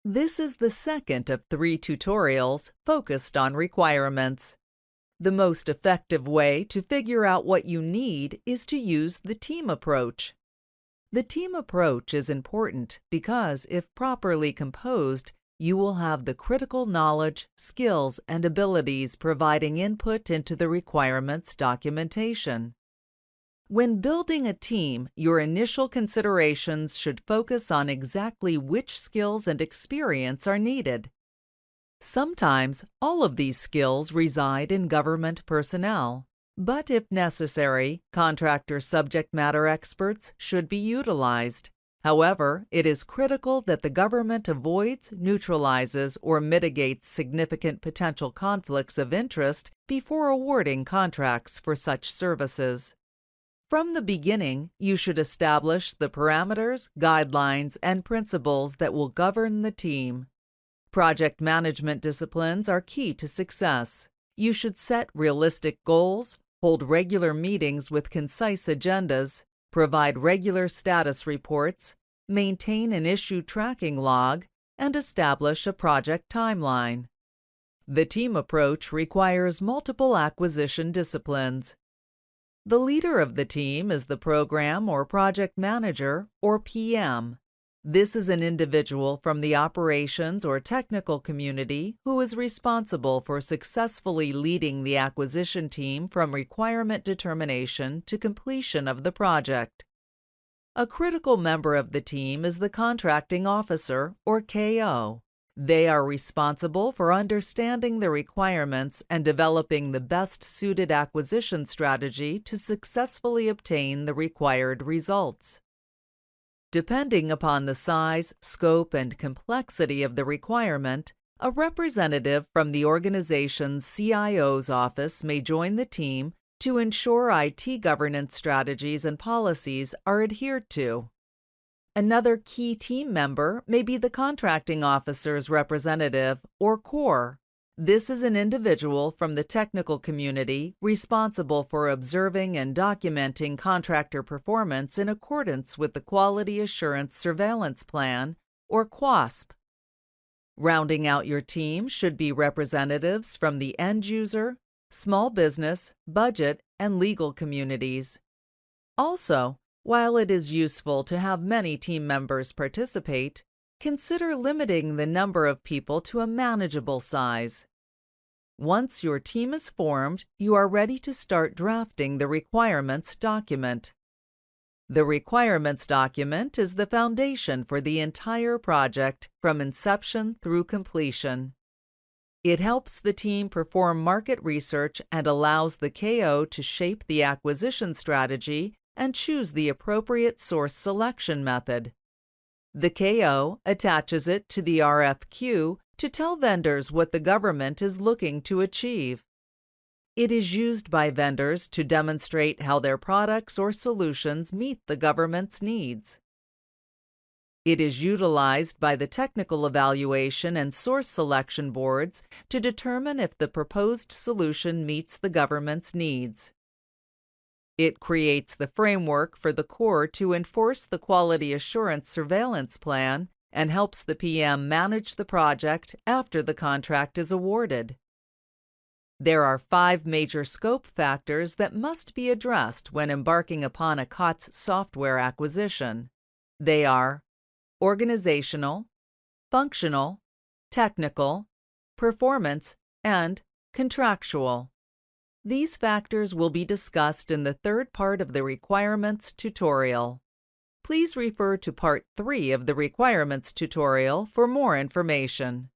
This is the second of 3 tutorials focused on requirements. The most effective way to figure out what you need is to use the team approach. The team approach is important because, if properly composed, you will have the critical knowledge, skills, and abilities providing input into the requirements documentation. When building a team, your initial considerations should focus on exactly which skills and experience are needed. Sometimes, all of these skills reside in government personnel, but if necessary, contractor subject matter experts should be utilized. However, it is critical that the government avoids, neutralizes, or mitigates significant potential conflicts of interest before awarding contracts for such services. From the beginning, you should establish the parameters, guidelines, and principles that will govern the team. Project management disciplines are key to success. You should set realistic goals, hold regular meetings with concise agendas, provide regular status reports, maintain an issue tracking log, and establish a project timeline. The team approach requires multiple acquisition disciplines. The leader of the team is the program or project manager, or PM. This is an individual from the operations or technical community who is responsible for successfully leading the acquisition team from requirement determination to completion of the project. A critical member of the team is the contracting officer, or KO. They are responsible for understanding the requirements and developing the best-suited acquisition strategy to successfully obtain the required results. Depending upon the size, scope, and complexity of the requirement, a representative from the organization's CIO's office may join the team to ensure IT governance strategies and policies are adhered to. Another key team member may be the contracting officer's representative, or CORE. This is an individual from the technical community responsible for observing and documenting contractor performance in accordance with the Quality Assurance Surveillance Plan, or QASP. Rounding out your team should be representatives from the end user, small business, budget, and legal communities. Also, while it is useful to have many team members participate, consider limiting the number of people to a manageable size. Once your team is formed, you are ready to start drafting the requirements document. The requirements document is the foundation for the entire project from inception through completion. It helps the team perform market research and allows the KO to shape the acquisition strategy and choose the appropriate source selection method. The KO attaches it to the RFQ to tell vendors what the government is looking to achieve. It is used by vendors to demonstrate how their products or solutions meet the government's needs. It is utilized by the technical evaluation and source selection boards to determine if the proposed solution meets the government's needs. It creates the framework for the CORE to enforce the Quality Assurance Surveillance Plan and helps the PM manage the project after the contract is awarded. There are 5 major scope factors that must be addressed when embarking upon a COTS software acquisition. They are organizational, functional, technical, performance, and contractual. These factors will be discussed in the third part of the requirements tutorial. Please refer to Part 3 of the requirements tutorial for more information.